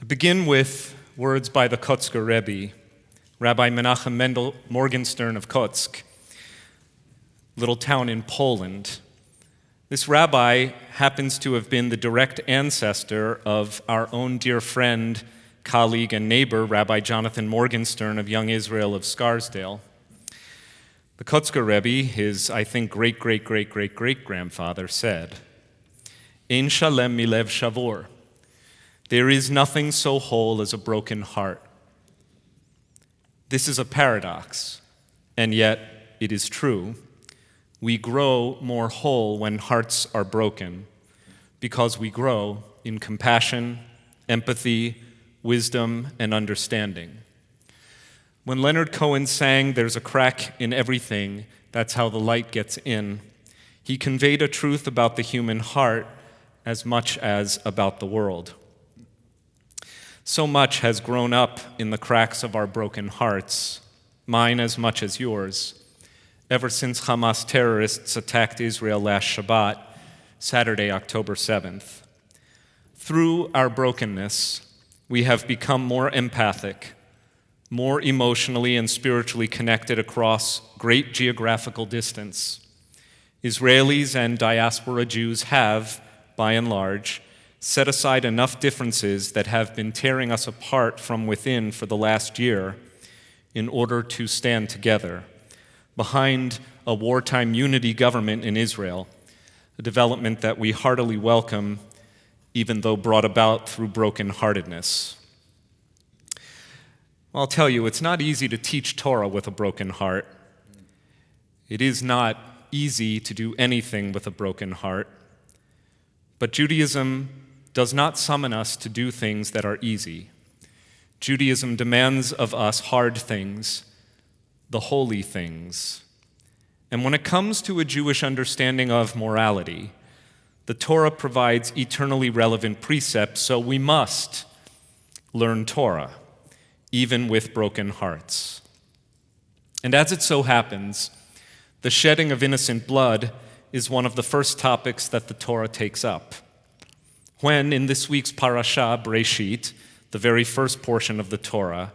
I begin with words by the Kotzker Rabbi, Rabbi Menachem Mendel Morgenstern of Kotsk, little town in Poland. This rabbi happens to have been the direct ancestor of our own dear friend, colleague, and neighbor, Rabbi Jonathan Morgenstern of Young Israel of Scarsdale. The Kotzker Rebbe, his, I think, great-great-great-great-great-grandfather, said, Ein shalem milev shavor. There is nothing so whole as a broken heart. This is a paradox, and yet it is true. We grow more whole when hearts are broken because we grow in compassion, empathy, wisdom, and understanding. When Leonard Cohen sang, "There's a crack in everything, that's how the light gets in," he conveyed a truth about the human heart as much as about the world. So much has grown up in the cracks of our broken hearts, mine as much as yours, ever since Hamas terrorists attacked Israel last Shabbat, Saturday, October 7th. Through our brokenness, we have become more empathic, more emotionally and spiritually connected across great geographical distance. Israelis and diaspora Jews have, by and large, set aside enough differences that have been tearing us apart from within for the last year in order to stand together behind a wartime unity government in Israel, a development that we heartily welcome, even though brought about through brokenheartedness. I'll tell you, it's not easy to teach Torah with a broken heart. It is not easy to do anything with a broken heart. But Judaism does not summon us to do things that are easy. Judaism demands of us hard things, the holy things. And when it comes to a Jewish understanding of morality, the Torah provides eternally relevant precepts, so we must learn Torah, even with broken hearts. And as it so happens, the shedding of innocent blood is one of the first topics that the Torah takes up. When, in this week's parasha, Bereshit, the very first portion of the Torah,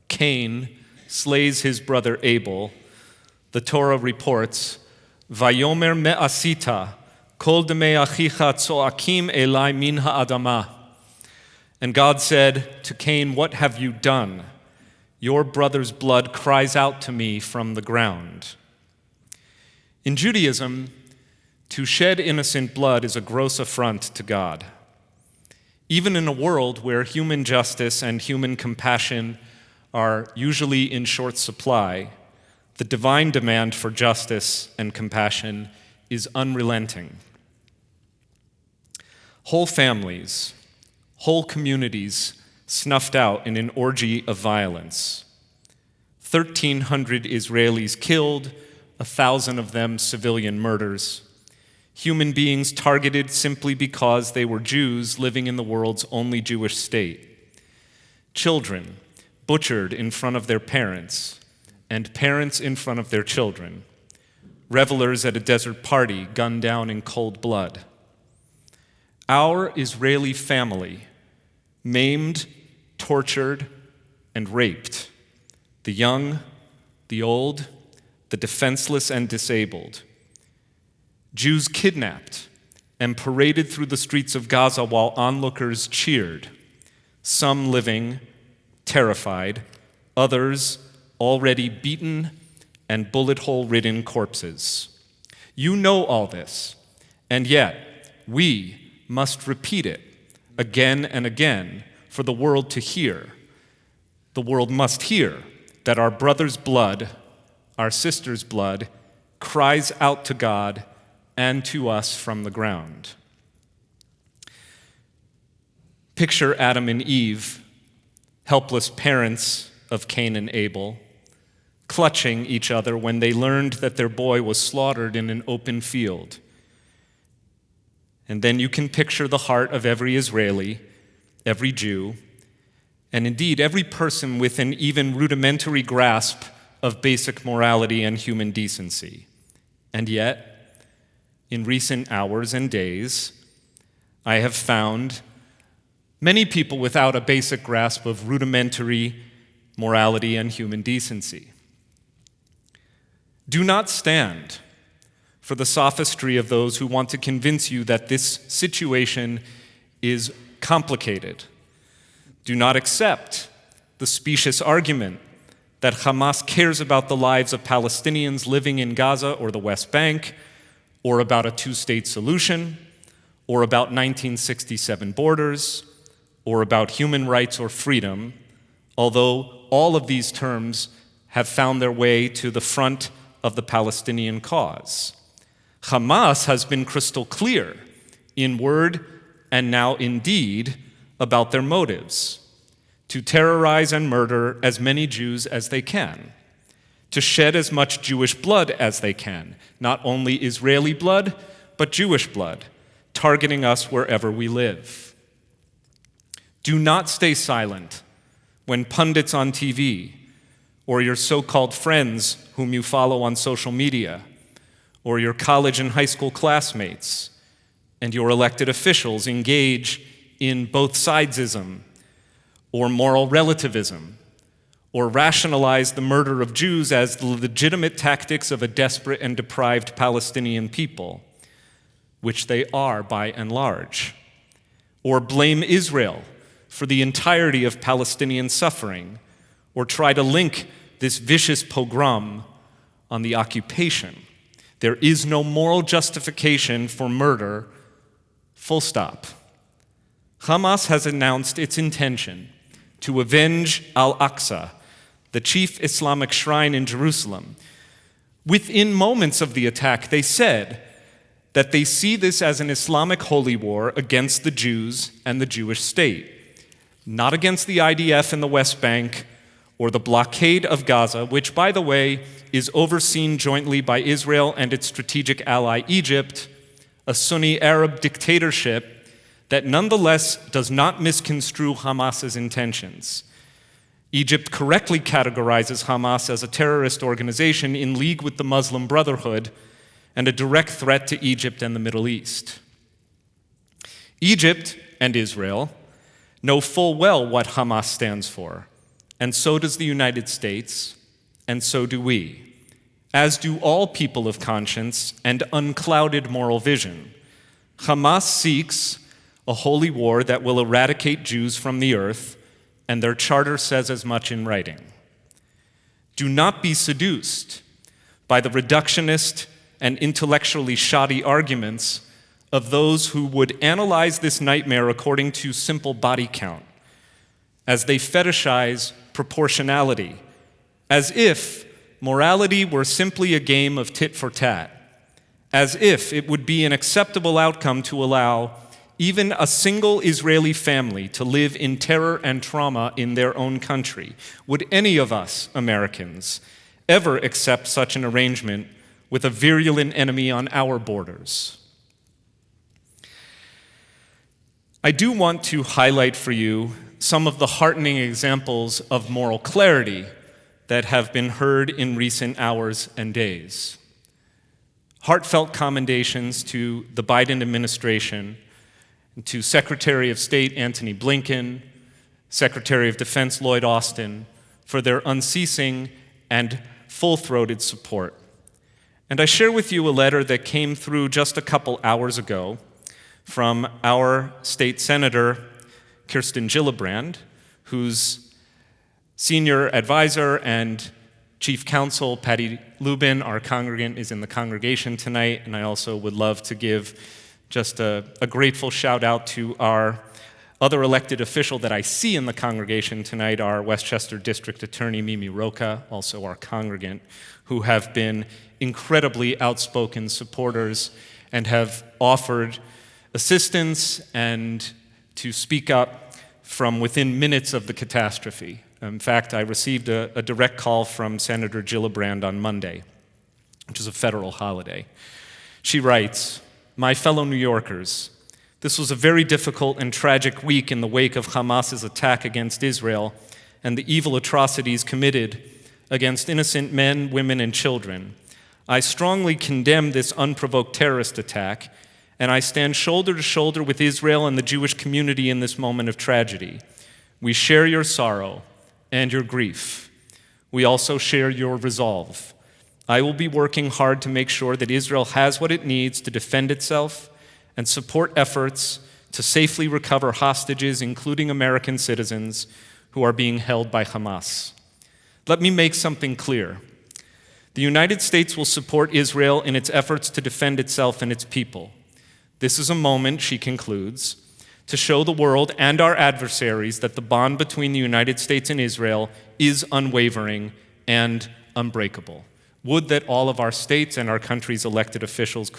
Cain slays his brother Abel, the Torah reports, Vayomer me'asita, kol demei achicha tzoakim elai min ha'adama. And God said to Cain, "What have you done? Your brother's blood cries out to me from the ground." In Judaism, to shed innocent blood is a gross affront to God. Even in a world where human justice and human compassion are usually in short supply, the divine demand for justice and compassion is unrelenting. Whole families, whole communities snuffed out in an orgy of violence. 1,300 Israelis killed, 1,000 of them civilian murders. Human beings targeted simply because they were Jews living in the world's only Jewish state. Children butchered in front of their parents, and parents in front of their children. Revelers at a desert party gunned down in cold blood. Our Israeli family maimed, tortured, and raped. The young, the old, the defenseless and disabled. Jews kidnapped and paraded through the streets of Gaza while onlookers cheered, some living, terrified, others already beaten and bullet hole-ridden corpses. You know all this, and yet we must repeat it again and again for the world to hear. The world must hear that our brother's blood, our sister's blood, cries out to God and to us from the ground. Picture Adam and Eve, helpless parents of Cain and Abel, clutching each other when they learned that their boy was slaughtered in an open field. And then you can picture the heart of every Israeli, every Jew, and indeed every person with an even rudimentary grasp of basic morality and human decency. And yet, in recent hours and days, I have found Many people without a basic grasp of rudimentary morality and human decency. Do not stand for the sophistry of those who want to convince you that this situation is complicated. Do not accept the specious argument that Hamas cares about the lives of Palestinians living in Gaza or the West Bank, or about a two-state solution, or about 1967 borders, or about human rights or freedom, although all of these terms have found their way to the front of the Palestinian cause. Hamas has been crystal clear in word and now in deed about their motives: to terrorize and murder as many Jews as they can, to shed as much Jewish blood as they can, not only Israeli blood, but Jewish blood, targeting us wherever we live. Do not stay silent when pundits on TV, or your so-called friends whom you follow on social media, or your college and high school classmates, and your elected officials engage in both sidesism, or moral relativism, or rationalize the murder of Jews as the legitimate tactics of a desperate and deprived Palestinian people, which they are by and large, or blame Israel for the entirety of Palestinian suffering, or try to link this vicious pogrom on the occupation. There is no moral justification for murder, full stop. Hamas has announced its intention to avenge Al-Aqsa, the chief Islamic shrine in Jerusalem. Within moments of the attack, they said that they see this as an Islamic holy war against the Jews and the Jewish state, not against the IDF in the West Bank or the blockade of Gaza, which, by the way, is overseen jointly by Israel and its strategic ally Egypt, a Sunni Arab dictatorship that nonetheless does not misconstrue Hamas's intentions. Egypt correctly categorizes Hamas as a terrorist organization in league with the Muslim Brotherhood and a direct threat to Egypt and the Middle East. Egypt and Israel know full well what Hamas stands for, and so does the United States, and so do we, as do all people of conscience and unclouded moral vision. Hamas seeks a holy war that will eradicate Jews from the earth, and their charter says as much in writing. Do not be seduced by the reductionist and intellectually shoddy arguments of those who would analyze this nightmare according to simple body count, as they fetishize proportionality, as if morality were simply a game of tit for tat, as if it would be an acceptable outcome to allow even a single Israeli family to live in terror and trauma in their own country. Would any of us, Americans, ever accept such an arrangement with a virulent enemy on our borders? I do want to highlight for you some of the heartening examples of moral clarity that have been heard in recent hours and days. Heartfelt commendations to the Biden administration, and to Secretary of State Antony Blinken, Secretary of Defense Lloyd Austin, for their unceasing and full-throated support. And I share with you a letter that came through just a couple hours ago from our state senator, Kirsten Gillibrand, whose senior advisor and chief counsel, Patty Lubin, our congregant, is in the congregation tonight. And I also would love to give just a grateful shout out to our other elected official that I see in the congregation tonight, our Westchester District Attorney, Mimi Roca, also our congregant, who have been incredibly outspoken supporters and have offered assistance and to speak up from within minutes of the catastrophe. In fact, I received a direct call from Senator Gillibrand on Monday, which is a federal holiday. She writes, "My fellow New Yorkers, this was a very difficult and tragic week in the wake of Hamas's attack against Israel and the evil atrocities committed against innocent men, women, and children. I strongly condemn this unprovoked terrorist attack and I stand shoulder to shoulder with Israel and the Jewish community in this moment of tragedy. We share your sorrow and your grief. We also share your resolve. I will be working hard to make sure that Israel has what it needs to defend itself and support efforts to safely recover hostages, including American citizens, who are being held by Hamas. Let me make something clear. The United States will support Israel in its efforts to defend itself and its people. This is a moment, she concludes, to show the world and our adversaries that the bond between the United States and Israel is unwavering and unbreakable. Would that all of our states and our country's elected officials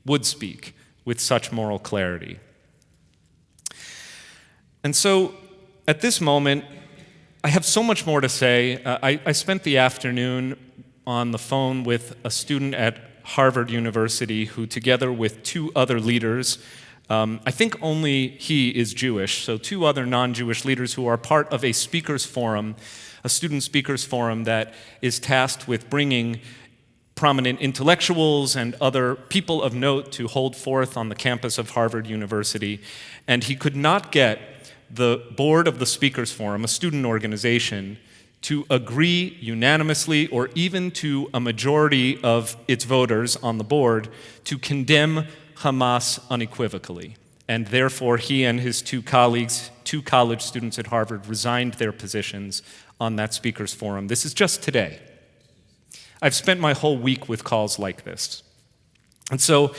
would speak with such moral clarity. And so, at this moment, I have so much more to say. I spent the afternoon on the phone with a student at Harvard University who, together with two other leaders, I think only he is Jewish, so two other non-Jewish leaders who are part of a speakers forum, a student speakers forum that is tasked with bringing prominent intellectuals and other people of note to hold forth on the campus of Harvard University. And he could not get the board of the speakers forum, a student organization, to agree unanimously or even to a majority of its voters on the board to condemn Hamas unequivocally. And therefore, he and his two colleagues, two college students at Harvard, resigned their positions on that speakers forum. This is just today. I've spent my whole week with calls like this. And so,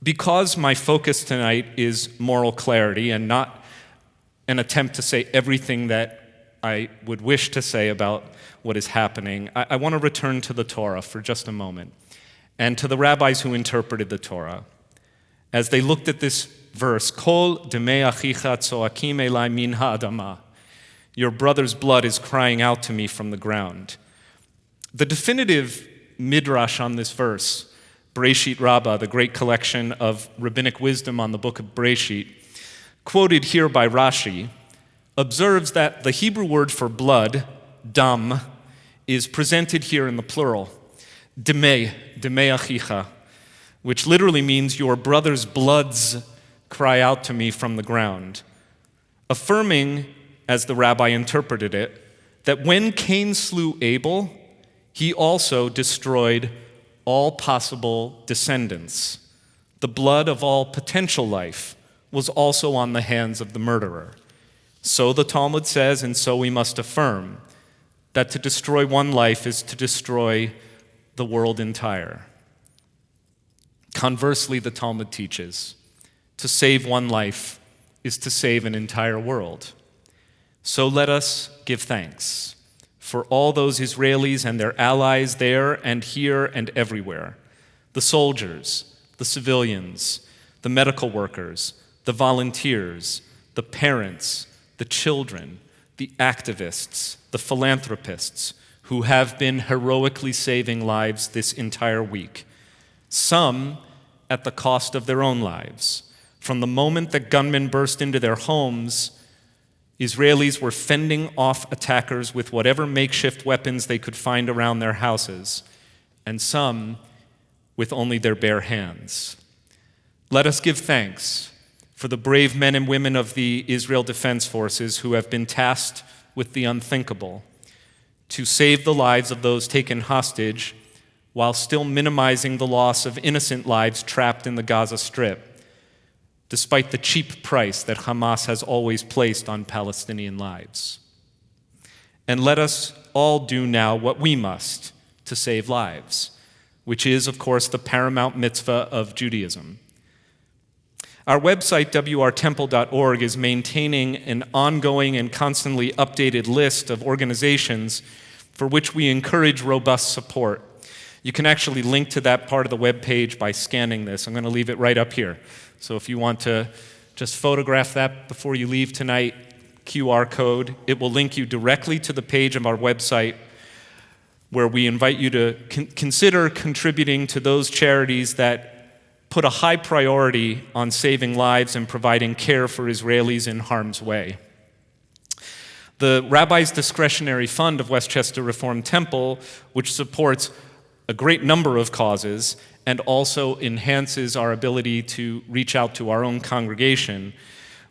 because my focus tonight is moral clarity and not an attempt to say everything that I would wish to say about what is happening, I want to return to the Torah for just a moment and to the rabbis who interpreted the Torah. As they looked at this verse, Kol demei achicha tzoakim elai min ha'adama. Your brother's blood is crying out to me from the ground. The definitive midrash on this verse, Bereshit Rabbah, the great collection of rabbinic wisdom on the book of Bereshit, quoted here by Rashi, observes that the Hebrew word for blood, dam, is presented here in the plural, demei achicha, which literally means your brother's bloods cry out to me from the ground, affirming, as the rabbi interpreted it, that when Cain slew Abel, he also destroyed all possible descendants. The blood of all potential life was also on the hands of the murderer. So the Talmud says, and so we must affirm, that to destroy one life is to destroy the world entire. Conversely, the Talmud teaches, to save one life is to save an entire world. So let us give thanks for all those Israelis and their allies there and here and everywhere, the soldiers, the civilians, the medical workers, the volunteers, the parents, the children, the activists, the philanthropists who have been heroically saving lives this entire week, some at the cost of their own lives. From the moment that gunmen burst into their homes, Israelis were fending off attackers with whatever makeshift weapons they could find around their houses, and some with only their bare hands. Let us give thanks for the brave men and women of the Israel Defense Forces who have been tasked with the unthinkable, to save the lives of those taken hostage while still minimizing the loss of innocent lives trapped in the Gaza Strip, despite the cheap price that Hamas has always placed on Palestinian lives. And let us all do now what we must to save lives, which is, of course, the paramount mitzvah of Judaism. Our website, wrtemple.org, is maintaining an ongoing and constantly updated list of organizations for which we encourage robust support. You can actually link to that part of the web page by scanning this. I'm going to leave it right up here. So if you want to just photograph that before you leave tonight, QR code, it will link you directly to the page of our website where we invite you to consider contributing to those charities that put a high priority on saving lives and providing care for Israelis in harm's way. The Rabbi's Discretionary Fund of Westchester Reformed Temple, which supports a great number of causes and also enhances our ability to reach out to our own congregation,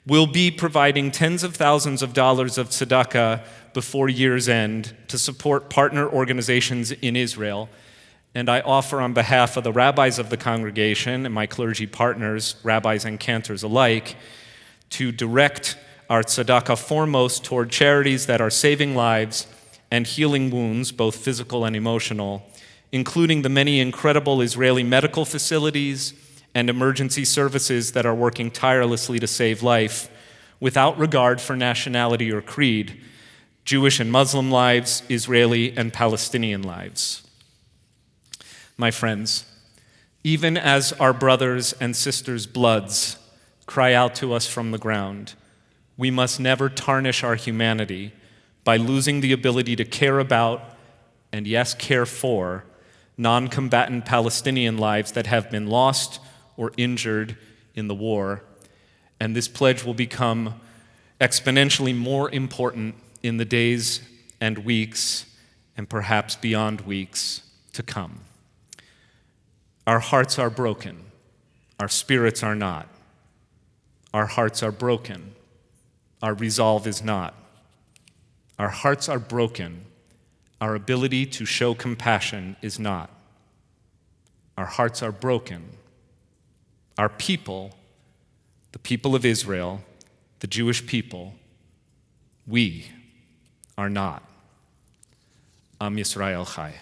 will be providing tens of thousands of dollars of tzedakah before year's end to support partner organizations in Israel. And I offer on behalf of the rabbis of the congregation and my clergy partners, rabbis and cantors alike, to direct our tzedakah foremost toward charities that are saving lives and healing wounds, both physical and emotional, including the many incredible Israeli medical facilities and emergency services that are working tirelessly to save life without regard for nationality or creed, Jewish and Muslim lives, Israeli and Palestinian lives. My friends, even as our brothers and sisters' bloods cry out to us from the ground, we must never tarnish our humanity by losing the ability to care about, and yes, care for, non-combatant Palestinian lives that have been lost or injured in the war. And this pledge will become exponentially more important in the days and weeks, and perhaps beyond weeks, to come. Our hearts are broken. Our spirits are not. Our hearts are broken. Our resolve is not. Our hearts are broken. Our ability to show compassion is not. Our hearts are broken. Our people, the people of Israel, the Jewish people, we are not. Am Yisrael Chai.